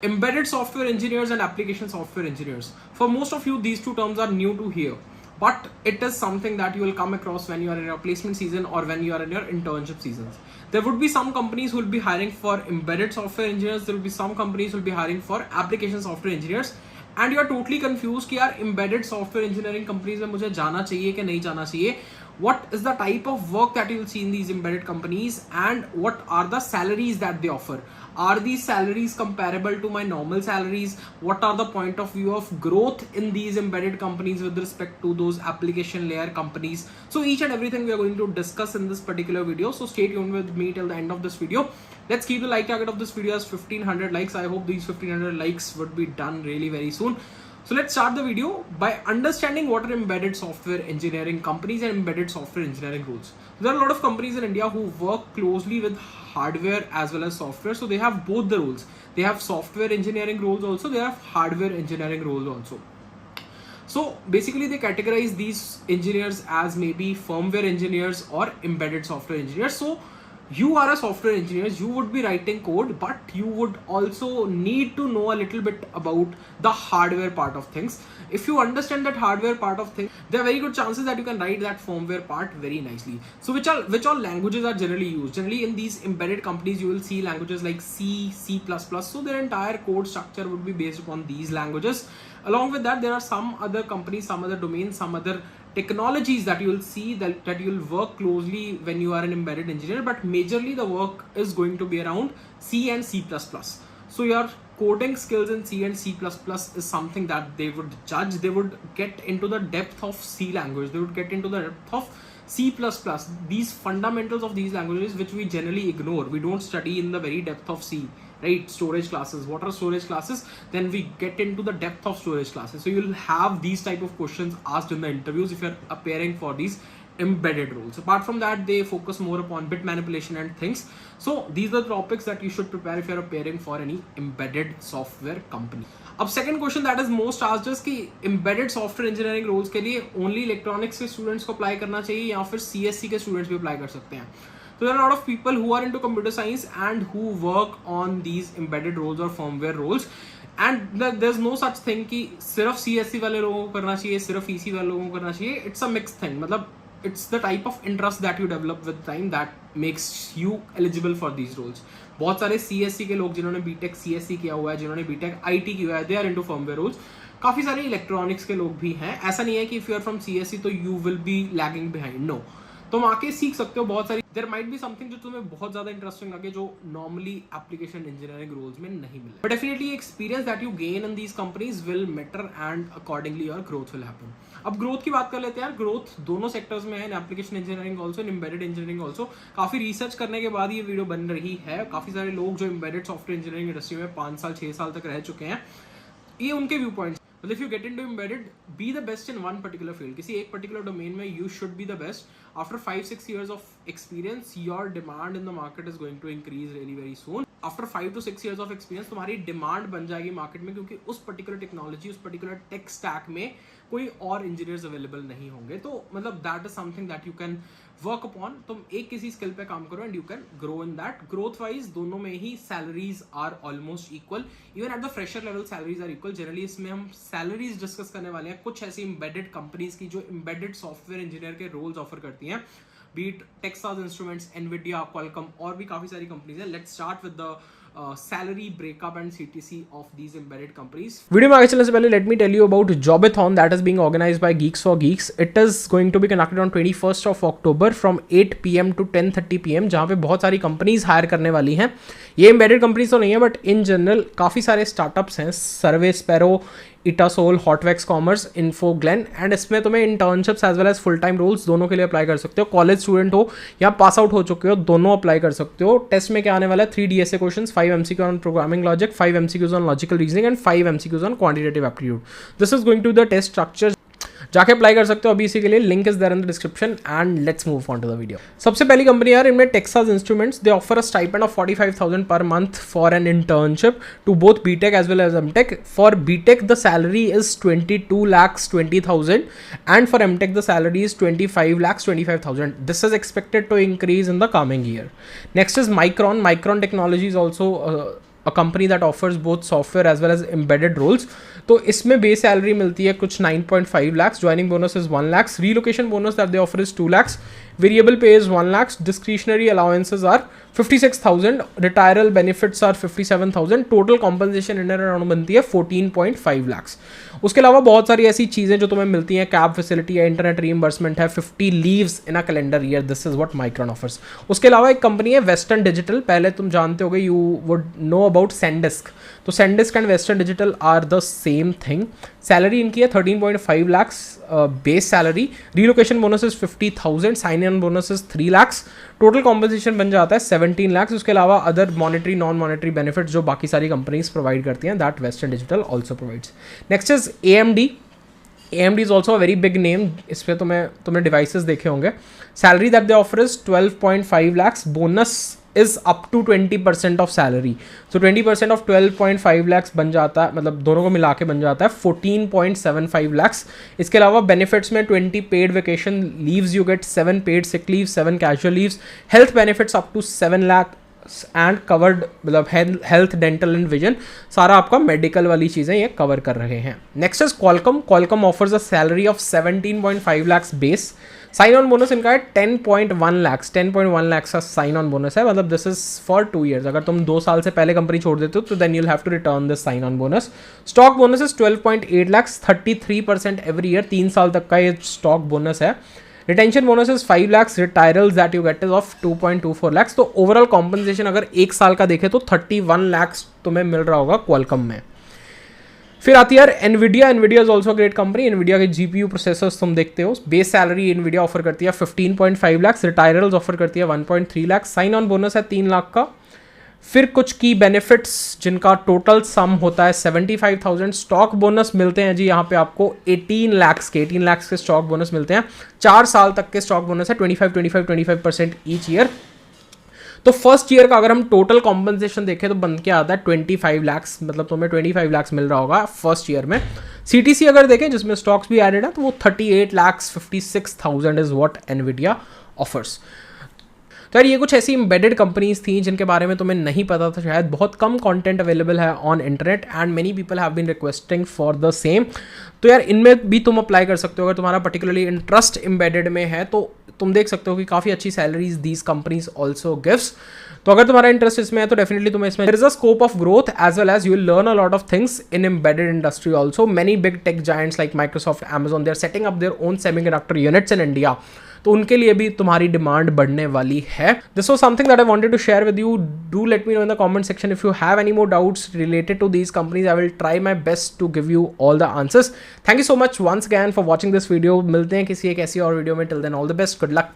Embedded software engineers and application software engineers. For most of you, these two terms are new to hear, but it is something that you will come across when you are in your placement season or when you are in your internship seasons. There would be some companies who will be hiring for embedded software engineers. There will be some companies who will be hiring for application software engineers. And you are totally confused कि यार embedded software engineering companies में मुझे जाना चाहिए कि नहीं जाना चाहिए. What is the type of work that you will see in these embedded companies and what are the salaries that they offer? Are these salaries comparable to my normal salaries? What are the point of view of growth in these embedded companies with respect to those application layer companies? So each and everything we are going to discuss in this particular video. So stay tuned with me till the end of this video. Let's keep the like target of this video as 1500 likes. I hope these 1500 likes would be done really very soon. So let's start the video by understanding what are embedded software engineering companies and embedded software engineering roles. There are a lot of companies in India who work closely with hardware as well as software. So they have both the roles. They have software engineering roles also. They have hardware engineering roles also. So basically they categorize these engineers as maybe firmware engineers or embedded software engineers. So you are a software engineer, you would be writing code, but you would also need to know a little bit about the hardware part of things. If you understand that hardware part of things, there are very good chances that you can write that firmware part very nicely. So which all languages are generally used? Generally in these embedded companies, you will see languages like C, C++. So their entire code structure would be based upon these languages. Along with that, there are some other companies, some other domains, some other technologies that you will see that you will work closely when you are an embedded engineer, but majorly the work is going to be around C and C++. So your coding skills in C and C++ is something that they would judge. They would get into the depth of C language. They would get into the depth of C++. These fundamentals of these languages which we generally ignore. We don't study in the very depth of C. Right, storage classes. What are storage classes? Then we get into the depth of storage classes. So you'll have these type of questions asked in the interviews if you're appearing for these embedded roles. Apart from that, they focus more upon bit manipulation and things. So these are the topics that you should prepare if you're appearing for any embedded software company. अब second question that is most asked is कि embedded software engineering roles के लिए only electronics के students को apply करना चाहिए या फिर CSC के students भी apply कर सकते हैं. So there are a lot of people who are into computer science and who work on these embedded roles or firmware roles. And there's no such thing कि सिर्फ CSC वाले लोगों को करना चाहिए, सिर्फ EC वाले लोगों को करना चाहिए. It's a mixed thing. मतलब it's the type of interest that you develop with time that makes you eligible for these roles. बहुत सारे CSC के लोग जिन्होंने BTech CSC किया हुआ है, जिन्होंने BTech IT किया है, they are into firmware roles. काफी सारे इलेक्ट्रॉनिक्स के लोग भी हैं. ऐसा नहीं है कि if you are from CSC तो you will be lagging behind. No. तुम आके सीख सकते हो बहुत सारी. देयर माइट बी समथिंग जो तुम्हें बहुत ज्यादा इंटरेस्टिंग लगे जो नॉर्मली एप्लीकेशन इंजीनियरिंग रोल्स में नहीं मिले. But definitely experience that you gain in these companies will matter and accordingly your growth will happen. अब ग्रोथ की बात कर लेते हैं. ग्रोथ दोनों सेक्टर्स में है, इन एप्लीकेशन इंजीनियरिंग ऑल्सो, इन एम्बेडेड इंजीनियरिंग ऑल्सो. काफी रिसर्च करने के बाद ये वीडियो बन रही है. काफी सारे लोग जो एम्बेडेड सॉफ्टवेयर इंजीनियरिंग इंडस्ट्री में 5 साल 6 साल तक रह चुके हैं, ये उनके view points. But if you get into embedded, be the best in one particular field. किसी एक particular domain में you should be the best. After 5-6 years of experience, your demand in the market is going to increase really very soon. After 5 to 6 years of experience, तुम्हारी demand बन जाएगी market में, क्योंकि उस particular technology, उस particular tech stack में कोई और इंजीनियर्स अवेलेबल नहीं होंगे. तो मतलब that is something that you can work upon. तुम एक किसी स्किल पे काम करो and you can grow in that. Growth wise दोनों में ही salaries are almost equal. Even at the fresher level salaries are equal. Generally इसमें हम सैलरीज डिस्कस करने वाले हैं कुछ ऐसी एम्बेडेड कंपनीज की जो एम्बेडेड सॉफ्टवेयर इंजीनियर के रोल्स ऑफर करती हैं. Be it Texas Instruments, Nvidia, Qualcomm और भी काफी सारी कंपनीज हैं. Let's start with the salary breakup and CTC of these embedded companies. Video में आगे चलने से पहले let me tell you about Jobathon that is being organized by Geeks for Geeks. It is going to be conducted on 21st of October from 8 PM to 10:30 PM, जहाँ पे बहुत सारी companies higher करने वाली हैं. ये एम्बेडेड कंपनीज तो नहीं है, बट इन जनरल काफ़ी सारे स्टार्टअप्स हैं. सर्वे स्पैरो, इटासोल, हॉटवैक्स कॉमर्स, इन्फोग्लेन. एंड इसमें तुम्हें internships as well as full time roles दोनों के लिए अप्लाई कर सकते हो. कॉलेज स्टूडेंट हो या पास आउट हो चुके हो, दोनों अप्लाई कर सकते हो. टेस्ट में क्या आने वाला है? 3 DSA questions, 5 MCQ on programming logic, 5 MCQs on logical reasoning and 5 MCQs on quantitative aptitude. This is going to the test structure. जाके अप्लाई कर सकते हो अभी इसी के लिए. Link is there in the description and let's move on to the video. सबसे पहली कंपनी यार इनमें Texas Instruments. They offer a stipend of 45,000 per month for an internship to both BTech as well as MTech. For BTech the salary is 22,20,000 and for MTech the salary is 25,25,000. This is expected to increase in the coming year. Next is Micron. Micron Technology is also a company that offers both software as well as embedded roles. तो इसमें base salary मिलती है कुछ 9.5 lakhs, joining bonus is 1 lakhs, relocation bonus that they offer is 2 lakhs, variable pay is 1 lakhs, discretionary allowances are 56,000, retiral benefits are 57,000, total compensation in and around बनती है 14.5 lakhs। उसके अलावा बहुत सारी ऐसी चीज़ें जो तुम्हें मिलती हैं, कैब फैसिलिटी है, इंटरनेट रीइंबर्समेंट है, 50 leaves in a calendar year, this is what micron offers. उसके अलावा एक कंपनी है वेस्टर्न डिजिटल, पहले तुम जानते होगे, you would know about SanDisk. तो SanDisk and Western Digital are the same thing. Salary इनकी है 13.5 lakhs base salary, relocation bonus is 50,000, sign in bonus is 3 lakhs, total composition बन जाता है 17 lakhs। उसके अलावा other monetary non monetary benefits जो बाकी सारी कंपनीज प्रोवाइड करती हैं, that Western Digital also provides. Next is AMD। AMD is also a very big name, इस पर तुमने डिवाइसेस देखे होंगे। Salary that they offer is 12.5 lakhs, bonus is up to 20% of salary. So 20% of 12.5 lakhs बन जाता है, मतलब दोनों को मिला के बन जाता है 14.75 lakhs। इसके अलावा बेनिफिट्स में 20 paid vacation leaves you get, 7 paid sick leave, 7 casual leaves, health benefits up to 7 lakh and covered, मतलब हेल्थ डेंटल एंड विजन, सारा आपका मेडिकल वाली चीज़ें ये कवर कर रहे हैं। Next is Qualcomm. Qualcomm offers a salary of 17.5 lakhs base, sign on bonus इनका है 10.1 lakhs, 10.1 lakhs का साइन ऑन बोनस है, मतलब दिस इज फॉर 2 years। अगर तुम 2 साल से पहले कंपनी छोड़ देते हो तो then you'll have to return this sign on bonus. Stock bonus is 12.8 lakhs, 33% every year, 3 साल तक का ये स्टॉक बोनस है। Retention bonus is 5 lakhs, retirals that you get is of 2.24 lakhs। तो ओवरऑल कॉम्पनसेशन अगर 1 साल का देखें तो 31 lakhs तुम्हें मिल रहा होगा क्वालकॉम में। फिर आती है Nvidia. Nvidia is also great company. Nvidia के GPU प्रोसेसर्स तुम देखते हो, बेस सैलरी एनवीडिया ऑफर करती है 15.5 lakhs, रिटायरल्स ऑफर करती है 1.3 lakhs, साइन ऑन बोनस है 3 लाख का। फिर कुछ की बेनिफिट्स जिनका टोटल सम होता है 75,000, स्टॉक बोनस मिलते हैं जी यहाँ पे आपको 18 lakhs के स्टॉक बोनस मिलते हैं, 4 साल तक के स्टॉक बोनस है 25% ईच ईयर। तो फर्स्ट ईयर का अगर हम टोटल कॉम्पनसेशन देखें तो बन के आता है 25 lakhs, मतलब तुम्हें 25 lakhs मिल रहा होगा फर्स्ट ईयर में। CTC अगर देखें जिसमें स्टॉक्स भी एडेड है तो वो 38,56,000 इज व्हाट एनवीडिया ऑफर्स। तो यार ये कुछ ऐसी एम्बेडेड कंपनीज थी जिनके बारे में तुम्हें नहीं पता था शायद। बहुत कम कंटेंट अवेलेबल है on internet and many people have been requesting for the same. तो यार इनमें भी तुम अप्लाई कर सकते हो अगर तुम्हारा पर्टिकुलरली इंटरेस्ट एम्बेडेड में है, तो तुम देख सकते हो कि काफ़ी अच्छी salaries these companies also gives. तो अगर तुम्हारा इंटरेस्ट इसमें है तो डेफिनेटली तुम्हें इसमें there is a scope of growth as well as you will learn a lot of things in embedded industry also. Many big tech giants like Microsoft, Amazon, they are setting up their own semiconductor units in India, तो उनके लिए भी तुम्हारी demand बढ़ने वाली है। This was something that I wanted to share with you. Do let me know in the comment section if you have any more doubts related to these companies. I will try my best to give you all the answers. Thank you so much once again for watching this video. मिलते हैं किसी एक ऐसी और video में। Till then all the best, good luck.